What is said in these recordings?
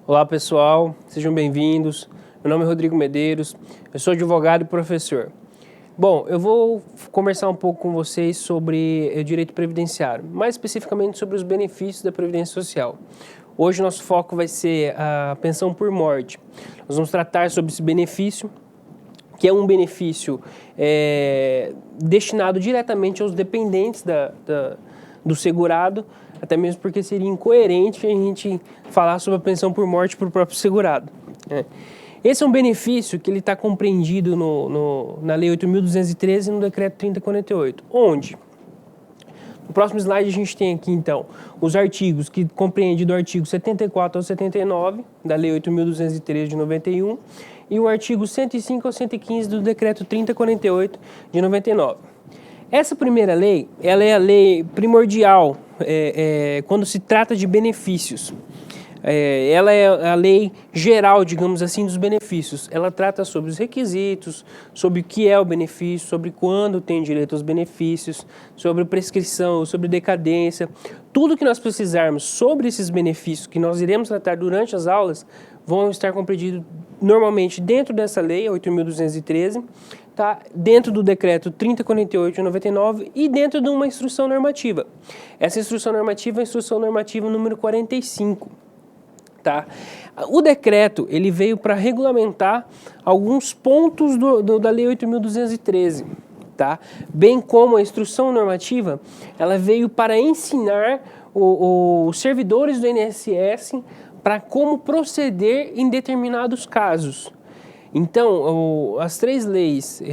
Olá pessoal, sejam bem-vindos. Meu nome é Rodrigo Medeiros, eu sou advogado e professor. Bom, eu vou conversar um pouco com vocês sobre o direito previdenciário, mais especificamente sobre os benefícios da Previdência Social. Hoje o nosso foco vai ser a pensão por morte. Nós vamos tratar sobre esse benefício, que é um benefício destinado diretamente aos dependentes do segurado, até mesmo porque seria incoerente a gente falar sobre a pensão por morte para o próprio segurado. Esse é um benefício que ele está compreendido na Lei 8.213 e no Decreto 3048. Onde? No próximo slide a gente tem aqui, então, os artigos que compreendem do artigo 74 ao 79 da Lei 8.213 de 91 e o artigo 105 ao 115 do Decreto 3048 de 99. Essa primeira lei, ela é a lei primordial quando se trata de benefícios. Ela é a lei geral, digamos assim, dos benefícios. Ela trata sobre os requisitos, sobre o que é o benefício, sobre quando tem direito aos benefícios, sobre prescrição, sobre decadência. Tudo que nós precisarmos sobre esses benefícios que nós iremos tratar durante as aulas vão estar compreendidos normalmente dentro dessa lei, 8.213, tá? Dentro do decreto 3048 de 99 e dentro de uma instrução normativa. Essa instrução normativa é a instrução normativa número 45. Tá? O decreto ele veio para regulamentar alguns pontos da Lei 8.213, tá? Bem como a instrução normativa, ela veio para ensinar os servidores do INSS para como proceder em determinados casos. Então, as três leis,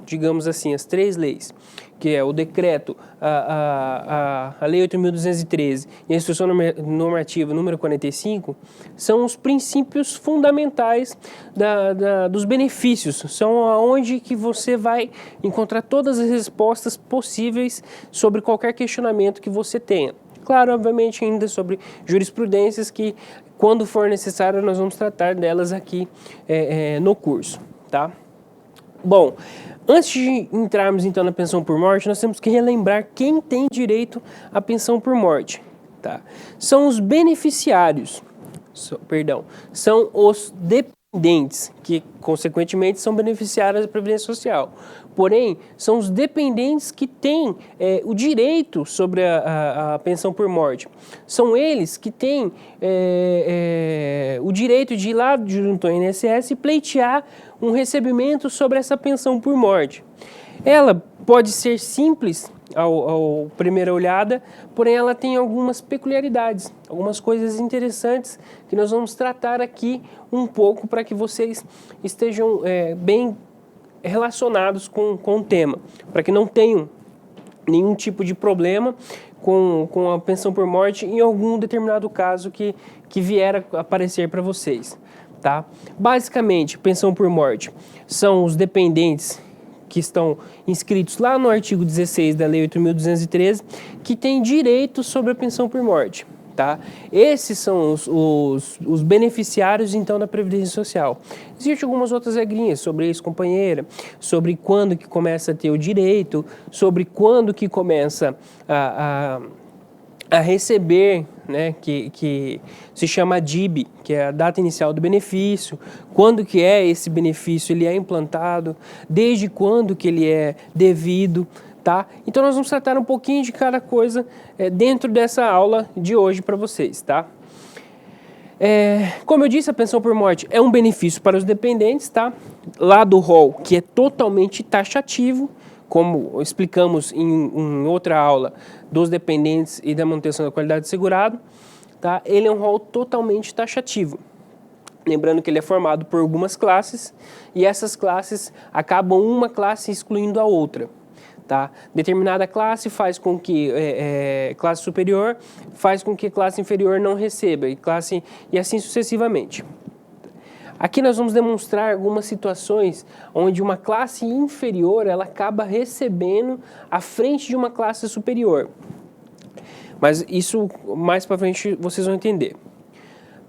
digamos assim, as três leis, que é o decreto, a Lei 8.213 e a Instrução Normativa número 45, são os princípios fundamentais dos benefícios, são onde que você vai encontrar todas as respostas possíveis sobre qualquer questionamento que você tenha. Claro, obviamente, ainda sobre jurisprudências que, quando for necessário, nós vamos tratar delas aqui no curso, tá? Bom, antes de entrarmos então na pensão por morte, nós temos que relembrar quem tem direito à pensão por morte, tá? São os beneficiários, são os dependentes, que consequentemente são beneficiários da Previdência Social. Porém, são os dependentes que têm o direito sobre a pensão por morte. São eles que têm o direito de ir lá junto ao INSS e pleitear um recebimento sobre essa pensão por morte. Ela pode ser simples ao primeira olhada, porém ela tem algumas peculiaridades, algumas coisas interessantes que nós vamos tratar aqui um pouco para que vocês estejam bem relacionados com o tema, para que não tenham nenhum tipo de problema com a pensão por morte em algum determinado caso que vier a aparecer para vocês. Tá? Basicamente, pensão por morte são os dependentes que estão inscritos lá no artigo 16 da Lei 8.213, que têm direito sobre a pensão por morte. Tá? Esses são os beneficiários, então, da Previdência Social. Existem algumas outras regrinhas sobre ex-companheira, sobre quando que começa a ter o direito, sobre quando que começa a receber, né, que se chama DIB, que é a data inicial do benefício, quando que esse benefício ele é implantado, desde quando que ele é devido, tá? Então nós vamos tratar um pouquinho de cada coisa dentro dessa aula de hoje para vocês, tá? Como eu disse, a pensão por morte é um benefício para os dependentes, tá? Lá do rol, que é totalmente taxativo, como explicamos em outra aula dos dependentes e da manutenção da qualidade do segurado, tá? Ele é um rol totalmente taxativo. Lembrando que ele é formado por algumas classes e essas classes acabam uma classe excluindo a outra. Tá? Determinada classe faz com que classe superior faz com que classe inferior não receba e assim sucessivamente. Aqui nós vamos demonstrar algumas situações onde uma classe inferior ela acaba recebendo à frente de uma classe superior. Mas isso mais para frente vocês vão entender.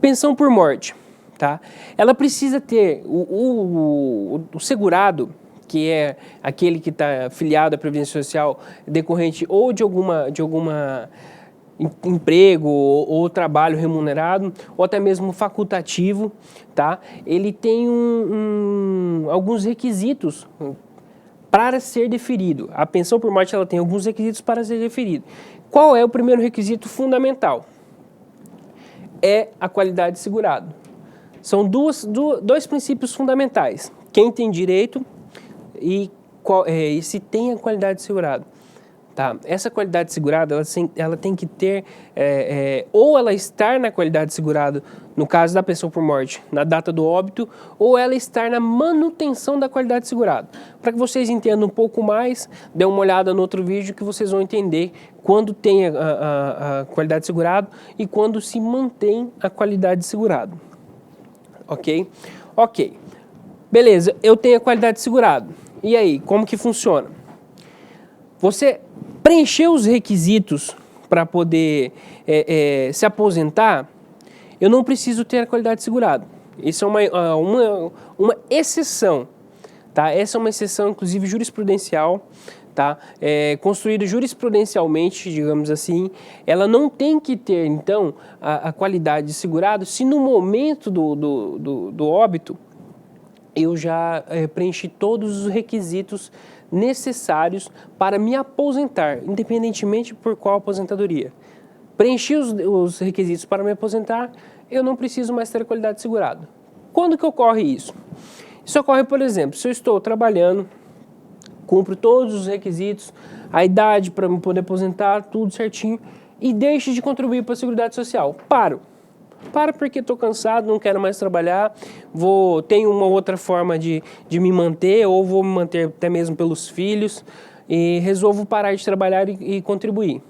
Pensão por morte, tá? Ela precisa ter o segurado, que é aquele que está filiado à Previdência Social decorrente ou de alguma emprego ou trabalho remunerado, ou até mesmo facultativo, tá? Ele tem alguns requisitos para ser deferido. A pensão por morte ela tem alguns requisitos para ser deferido. Qual é o primeiro requisito fundamental? É a qualidade de segurado. São dois princípios fundamentais. Quem tem direito e se tem a qualidade de segurado. Tá? Essa qualidade de segurado, ela tem que ter, ou ela estar na qualidade de segurado, no caso da pensão por morte, na data do óbito, ou ela estar na manutenção da qualidade de segurado. Para que vocês entendam um pouco mais, dê uma olhada no outro vídeo que vocês vão entender quando tem a qualidade de segurado e quando se mantém a qualidade de segurado. Ok? Ok. Beleza, eu tenho a qualidade de segurado. E aí, como que funciona? Você preencheu os requisitos para poder se aposentar, eu não preciso ter a qualidade de segurado. Isso é uma exceção, tá? Essa é uma exceção, inclusive, jurisprudencial, tá? Construída jurisprudencialmente, digamos assim. Ela não tem que ter, então, a qualidade de segurado se no momento do óbito eu já preenchi todos os requisitos necessários para me aposentar, independentemente por qual aposentadoria. Preenchi os requisitos para me aposentar, eu não preciso mais ter a qualidade de segurado. Quando que ocorre isso? Isso ocorre, por exemplo, se eu estou trabalhando, cumpro todos os requisitos, a idade para me poder aposentar, tudo certinho, e deixo de contribuir para a Seguridade Social. Paro porque estou cansado, não quero mais trabalhar, tenho uma outra forma de me manter, ou vou me manter até mesmo pelos filhos, e resolvo parar de trabalhar e contribuir.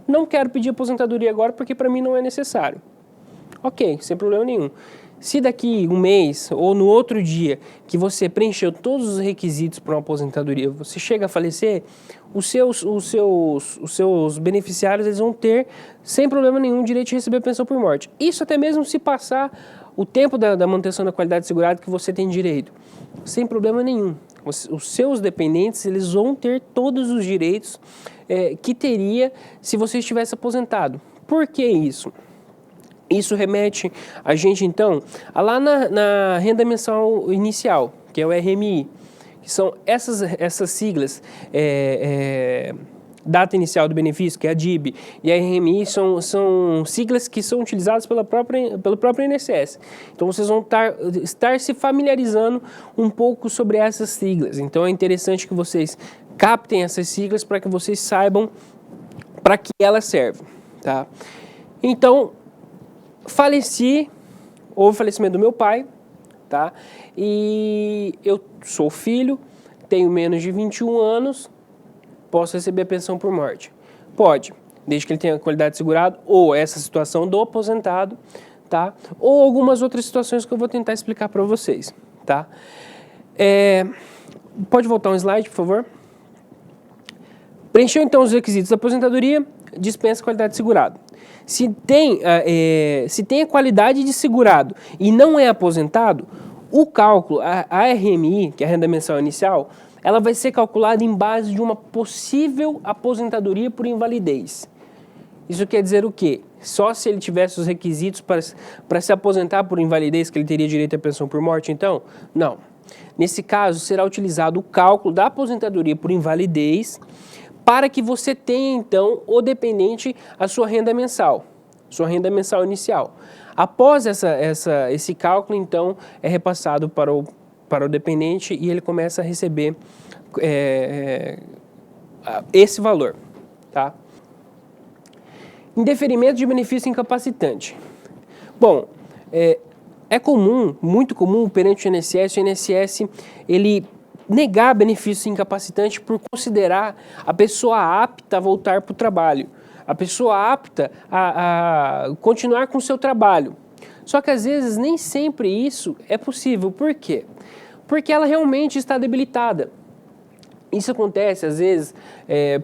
Não quero pedir aposentadoria agora porque para mim não é necessário. Ok, sem problema nenhum. Se daqui um mês ou no outro dia que você preencheu todos os requisitos para uma aposentadoria, você chega a falecer, os seus beneficiários eles vão ter, sem problema nenhum, o direito de receber pensão por morte. Isso até mesmo se passar o tempo da manutenção da qualidade de segurado que você tem direito. Sem problema nenhum. Os seus dependentes eles vão ter todos os direitos que teria se você estivesse aposentado. Por que isso? Isso remete a gente, então, lá na renda mensal inicial, que é o RMI, que são essas siglas, data inicial do benefício, que é a DIB, e a RMI são siglas que são utilizadas pelo próprio INSS. Então, vocês vão estar se familiarizando um pouco sobre essas siglas. Então, é interessante que vocês captem essas siglas para que vocês saibam para que elas servem, tá? Então, houve o falecimento do meu pai, tá? E eu sou filho, tenho menos de 21 anos, posso receber a pensão por morte? Pode, desde que ele tenha qualidade de segurado, ou essa situação do aposentado, tá? Ou algumas outras situações que eu vou tentar explicar para vocês, tá? Pode voltar um slide, por favor? Preencheu então os requisitos da aposentadoria, dispensa qualidade de segurado. Se tem a qualidade de segurado e não é aposentado, o cálculo, a RMI, que é a renda mensal inicial, ela vai ser calculada em base de uma possível aposentadoria por invalidez. Isso quer dizer o quê? Só se ele tivesse os requisitos para se aposentar por invalidez que ele teria direito à pensão por morte, então? Não. Nesse caso, será utilizado o cálculo da aposentadoria por invalidez para que você tenha, então, o dependente a sua renda mensal inicial. Após esse cálculo, então, é repassado para o dependente e ele começa a receber esse valor, tá? Indeferimento de benefício incapacitante. Bom, é comum, muito comum, perante o INSS, ele negar benefício incapacitante por considerar a pessoa apta a voltar para o trabalho, a pessoa apta a continuar com o seu trabalho. Só que às vezes nem sempre isso é possível. Por quê? Porque ela realmente está debilitada. Isso acontece, às vezes,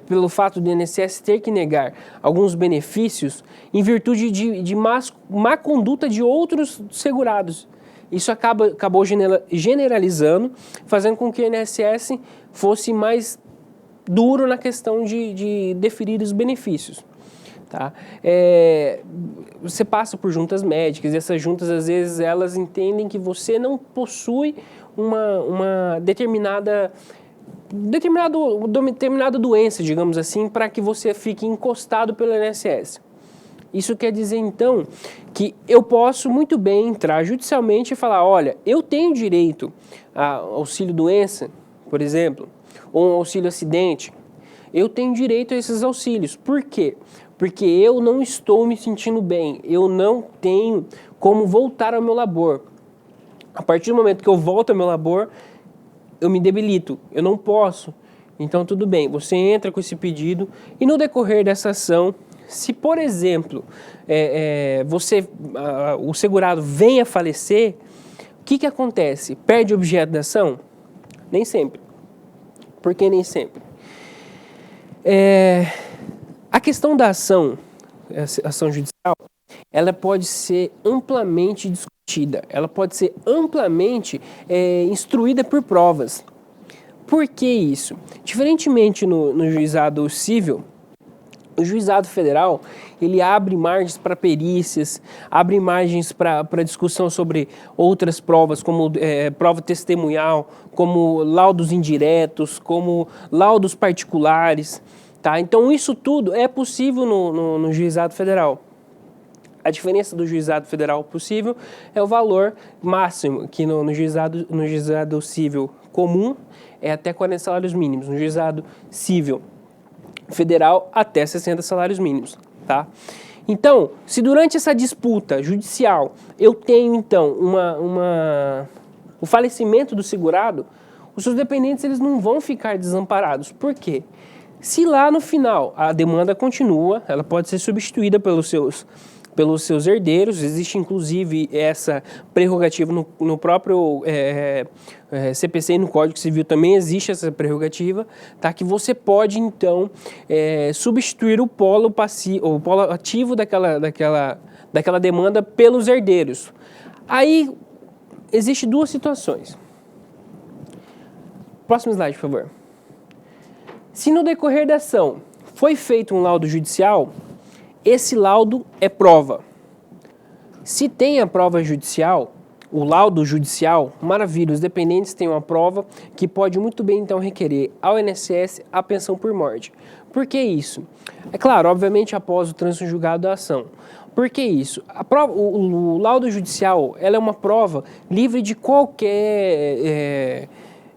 pelo fato do INSS ter que negar alguns benefícios em virtude de má conduta de outros segurados. Isso acabou generalizando, fazendo com que o INSS fosse mais duro na questão de deferir os benefícios. tá? Você passa por juntas médicas e essas juntas, às vezes, elas entendem que você não possui uma determinada doença, digamos assim, para que você fique encostado pelo INSS. Isso quer dizer, então, que eu posso muito bem entrar judicialmente e falar, olha, eu tenho direito a auxílio-doença, por exemplo, ou um auxílio-acidente. Eu tenho direito a esses auxílios. Por quê? Porque eu não estou me sentindo bem, eu não tenho como voltar ao meu labor. A partir do momento que eu volto ao meu labor, eu me debilito, eu não posso. Então, tudo bem, você entra com esse pedido e no decorrer dessa ação, se, por exemplo, o segurado vem a falecer, o que acontece? Perde o objeto da ação? Nem sempre. Por que nem sempre? A questão da ação judicial, ela pode ser amplamente discutida, ela pode ser amplamente instruída por provas. Por que isso? Diferentemente no juizado civil, o juizado federal, ele abre margens para perícias, abre margens para discussão sobre outras provas, como prova testemunhal, como laudos indiretos, como laudos particulares, tá? Então, isso tudo é possível no juizado federal. A diferença do juizado federal possível é o valor máximo, que no juizado civil comum é até 40 salários mínimos, no juizado civil federal até 60 salários mínimos, tá? Então, se durante essa disputa judicial eu tenho, então, o falecimento do segurado, os seus dependentes eles não vão ficar desamparados. Por quê? Se lá no final a demanda continua, ela pode ser substituída pelos seus herdeiros, existe inclusive essa prerrogativa no próprio CPC e no Código Civil também existe essa prerrogativa, tá? Que você pode então substituir o polo ativo daquela demanda pelos herdeiros. Aí existe duas situações. Próximo slide, por favor. Se no decorrer da ação foi feito um laudo judicial, esse laudo é prova. Se tem a prova judicial, o laudo judicial, maravilha, os dependentes têm uma prova que pode muito bem então requerer ao INSS a pensão por morte. Por que isso? É claro, obviamente após o trânsito julgado da ação. Por que isso? O laudo judicial ela é uma prova livre de qualquer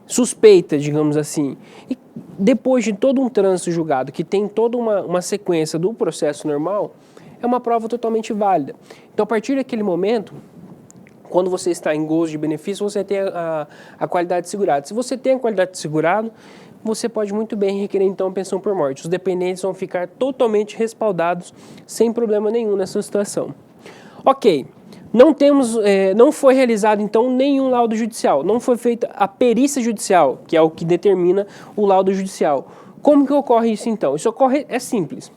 suspeita, digamos assim. E depois de todo um trânsito julgado, que tem toda uma sequência do processo normal, é uma prova totalmente válida. Então, a partir daquele momento, quando você está em gozo de benefício, você tem a qualidade de segurado. Se você tem a qualidade de segurado, você pode muito bem requerer, então, pensão por morte. Os dependentes vão ficar totalmente respaldados, sem problema nenhum nessa situação. Ok. Não foi realizado, então, nenhum laudo judicial. Não foi feita a perícia judicial, que é o que determina o laudo judicial. Como que ocorre isso, então? Isso é simples.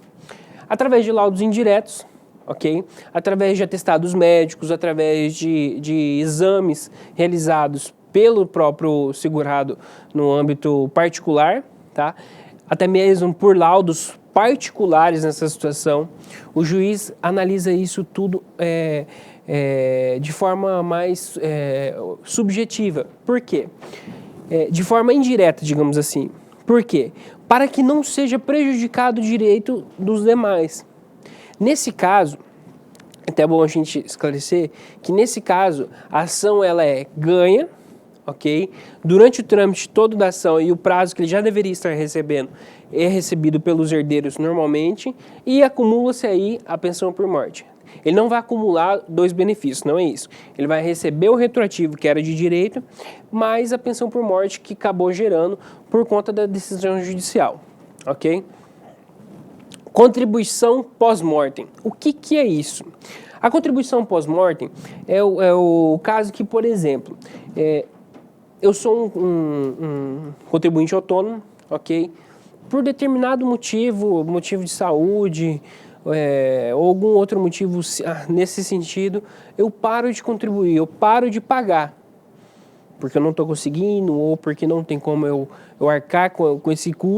Através de laudos indiretos, ok? Através de atestados médicos, através de exames realizados pelo próprio segurado no âmbito particular, tá? Até mesmo por laudos particulares nessa situação. O juiz analisa isso tudo de forma mais subjetiva. Por quê? De forma indireta, digamos assim. Por quê? Para que não seja prejudicado o direito dos demais. Nesse caso, é até bom a gente esclarecer que nesse caso a ação ela é ganha, ok? Durante o trâmite todo da ação e o prazo que ele já deveria estar recebendo é recebido pelos herdeiros normalmente e acumula-se aí a pensão por morte. Ele não vai acumular dois benefícios, não é isso. Ele vai receber o retroativo que era de direito, mais a pensão por morte que acabou gerando por conta da decisão judicial, ok? Contribuição pós-mortem. O que é isso? A contribuição pós-mortem é o caso que, por exemplo, eu sou um contribuinte autônomo, ok? Por determinado motivo de saúde, ou algum outro motivo nesse sentido, eu paro de contribuir, eu paro de pagar. Porque eu não estou conseguindo, ou porque não tem como eu arcar com esse custo.